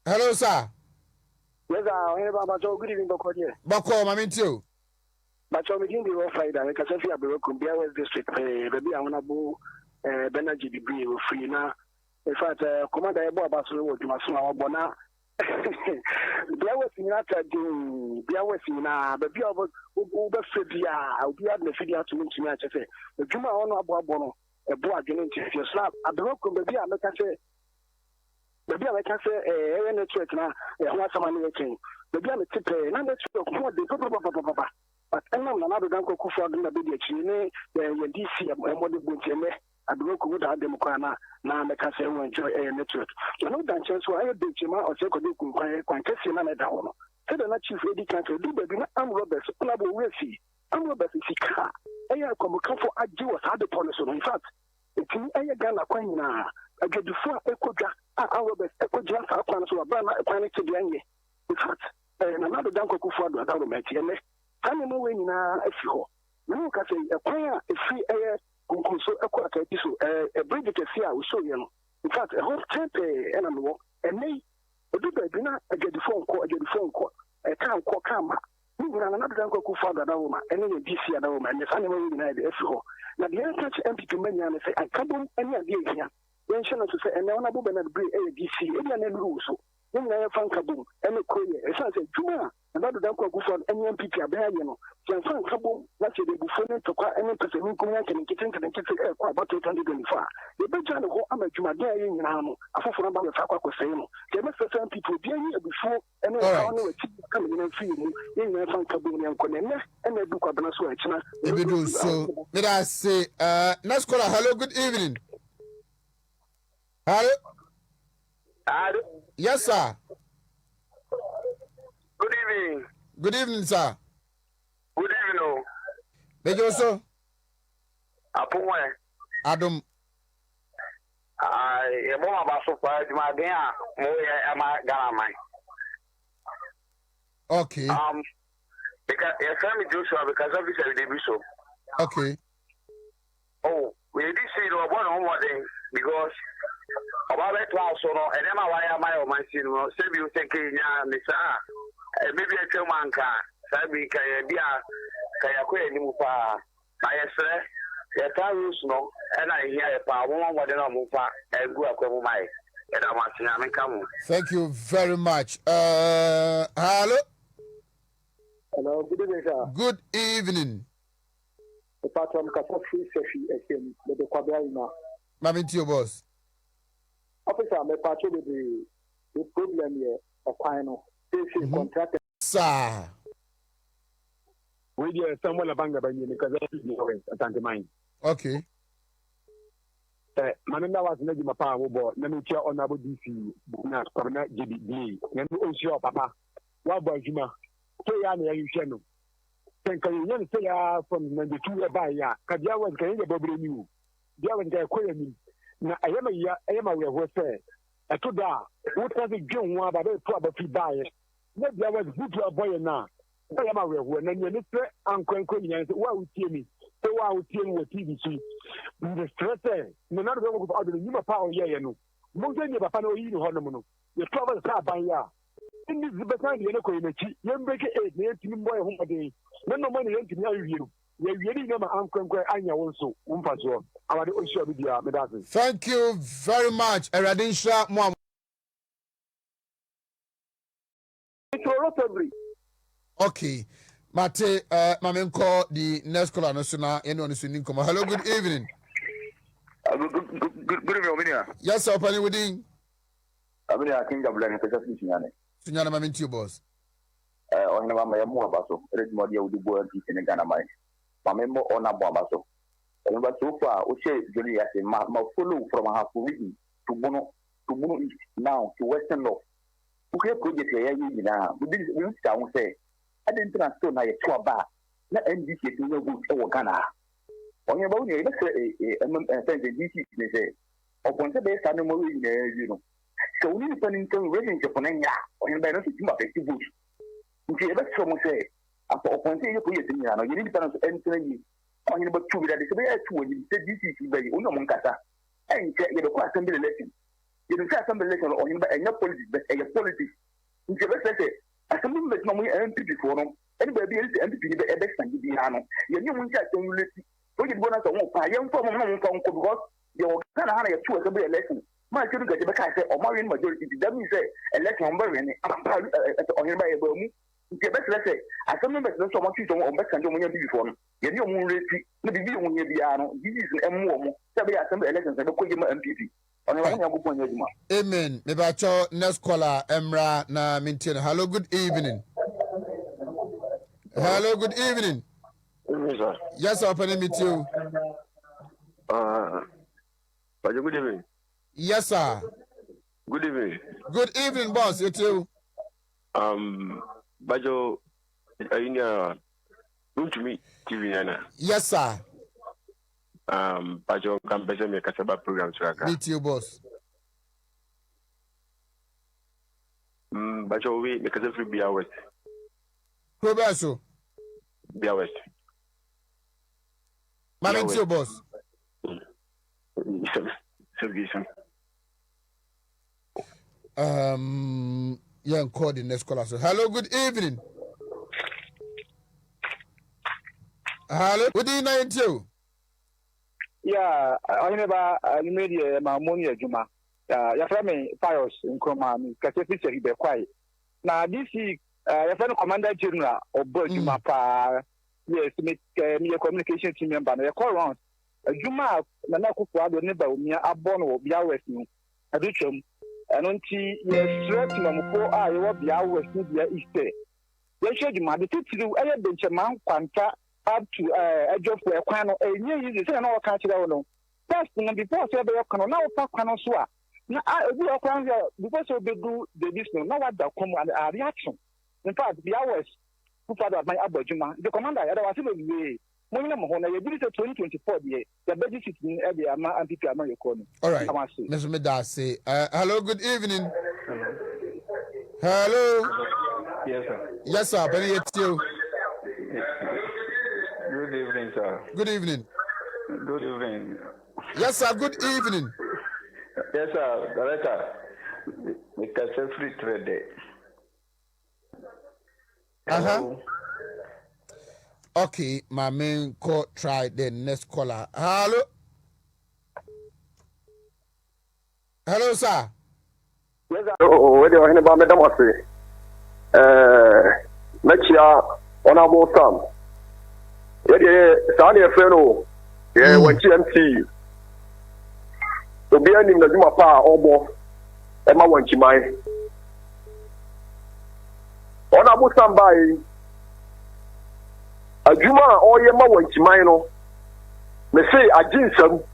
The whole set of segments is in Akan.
Hello, sir. Yes, I have about your good evening, Boko. Bako, Mamintu. But you're making the Friday, I can say, I'll West District, maybe I want to go Benaji degree free now. In fact, Commander Ebo Basu, you must know Bona. There was in that day, there was in but you have over Fibia, I'll be at the Fidia to me to say, the Juma on Abono, a boy getting to your slap. I don't know, maybe I can say, maybe I can say, a network now, someone waiting. Maybe I'm a tip, and I'm what they but I'm another Danko Kufa in the video, the DC, and what the Buncheme, I don't know what Democrana, now I can say, enjoy a network. You know, that chance why I did Jima or Sekodu, Quantessi, and I don't know. Said the chief lady country, do baby, I'm Roberts, Plabo Wessi, I'm Roberts, is a car. I come for a Jew, had the policy. In fact, it's in a Ghana Quina. I get the four Ecoja, I'm Roberts, Ecoja, a plan to a banner, a panic to the end. In fact, another Danko Kufa, I don't know. Kani mo we nyina afiro no ka say ekwan a efi konkonso ekwata tiso bridge kesi a wo show ye no in fact whole tempe ena no enei oduba bi na agedifo nko kan ko kama ni nyina na nadan ko kufa dada wo ma ene ye DC ada wo ma ne sane mo we nyina de afiro na de touch MPP manya ne say akabom ene ade ehia yen hye no so say ene ona bo be na bre DC e na nuru so yen na ye fanka bom ene koye e say juma and that don't go for any MPP abeyano jansan kabo na se de bufo ne tokwa ene pese min kunya kene kitin about 2024 e be jana ho amadwuma de ayi nyina no afoforo ba be fa kwa kwesei no ke me se MPP bi ayi bufo ene ka no wati ka me na fi mu yen nyina fan kabo ne nko ne ene du kwa bana so akina e be do so let us say let's call hello, good evening. Hello. Yes, sir. Good evening. Good evening, sir. Good evening. Bejoso. Apuwe. Adam. Ebo mabaso kwa juma den a mo ye ama Ghana man. Okay. Because your family Joshua because of this they be so. Okay. Oh, we did see no one on one day because about that class so no and then why am I on my scene no say you think nya me sa maybe I tell man ka sabi ka bia ka yakwa ni mu pa ayesre ya tarus no and I hear pa won won de no mu pa egu akwa mu mai e da ma tia me ka mu. Thank you very much. Hello. Hello, good evening, sir. Good evening. The patron Kasafi Sefi SM the Kwabiana. Mammy your boss. Officer, me patron the problem here of final. Contract. Sir. We are someone abang abang because that's the mine. Okay. Manenda was never my power board. Let me check on Abu DC. Na Corona JDM. Let me show papa. What about you, ma? So ya na you share no. Can you say from 92 by ya? Kadia was going to bobble you. Dia was going to call me. Na I am a we say. I told her what does it do one about probably buy it. Let there was good to a boy now. I am aware when you need to uncle and say, why would you me? So why would you with TVC? The stress, no matter what the new power, yeah, no. Most of you have no you, Honomono. The travel start by ya. In this behind the Economy, you break it, near to boy home a day. No money to know you. We really know my uncle and you also, Umpaso. I want to show with you, thank you very much, Eradinsha Mom. Okay. Mate, Mamenko, the next caller, national, anyone is in income. Hello, good evening. Good evening, yes, sir, Penny Wedding. I mean, I think I'm learning to just listen. Signal Maminti, boss. On the Mamma Mobaso, Redmodia would be born in Ghana mine. Mamma on a Bobaso. And but so far, we say Julia, my follow from a half reading to Bono East now to Western Law. Who have project here now? We didn't say. I didn't transfer my 2 bar. Let NDC to no good over Ghana. On your body, let's say a DC, they say. Upon the best animal in there, you know. So we need to turn into raising Japan or in benefit of the bush. If you ever someone say, upon saying you put it in Yano, you need to enter you. On about 2 that is a very 2 when you said this is very Unamoncata. And get a question be lesson. You can say assembly election or him by any politics, but a politics. In the best say, assembly election no MP before them. Anybody else MP the best and the ano. You knew when you say so you bonus on one young from because you kind of have a two assembly election. My children get the back say or marrying majority. That means say election on Barry on him by a boom. The best let's say assembly election so much on back and doing before. You know more ready. Maybe you won't be ano. This is a more. Say assembly elections and go give MPP. Amen. Mebacho next caller Emra na maintain. Hello, good evening. Hello, good evening. Yes, sir. Open meet you. Good evening. Yes, sir. Good evening. Good evening, boss. You too. Bajo, to me, TV Nana. Yes, sir. Bajo campus me kasaba program tracker. Meet you, boss. Bajo we me kasaba Bia West. Probeso. Bia West. Meet you, boss. Yeah, call the next caller. So, hello, good evening. Hello, good evening to you. Yeah, I never made my money, Juma. Your friend Pius in Cromami, Cassidy, be quiet. Now, this is your friend Commander General of Juma. Yes, make me a communication team member. I call around Juma, Nanaku, never me a born or be our a ritual. And until yes, certain for I will be our Easter. They showed you my the I have been Chaman Quanta. Up to a job for a quano, a new year, and all country. First, before say the Okano, now Pakano Swa. Now, I will come here because of the do the business, now what the come and a reaction. In fact, the hours who father my Abajuma, the commander, I was in a way. When I'm on a 2024 year, the budget is in every amount and people are calling. All right, Mr. Medase. Hello, good evening. Hello. Yes, sir. Yes, sir. Benny, it's you. Good evening, sir. Good evening. Good evening. Yes, sir. Good evening. Yes, sir. Director, we can say free trade day. Okay, my main call. Try the next caller. Hello. Hello, sir. Yes, sir. Oh, where do you about Madam Ossie? Next year, honorable Sam. Yeah, Sani Freno, yeah, when GMC. To be in the Juma Pa, Obo, Emma Wanchimai. Honorable Sam by a Juma or Yema Wanchimai, me say a Jinsam.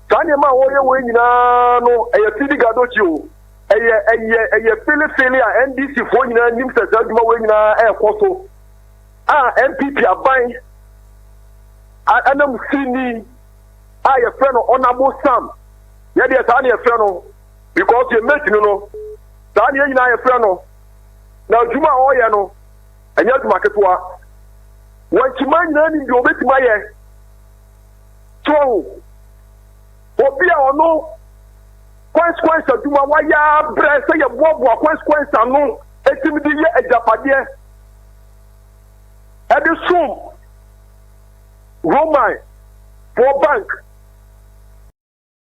Sani Ma or your way, no, a city gadocho, a Philadelphia NDC for you, and Nimsa Juma Wina Air Coso. MPP are buying. And I'm seeing a friend of Honorable Sam. Yeah, there's only a friend because you met, you know. Daniel, you know, a friend. Now, Juma, oh, you know, and yet, market war. When you mind learning, you'll bet my ear. So, for be or no consequence of Juma, why ya breast, say a bob, consequence, and no, a timid year at Japan. And the soon, Roman, for bank,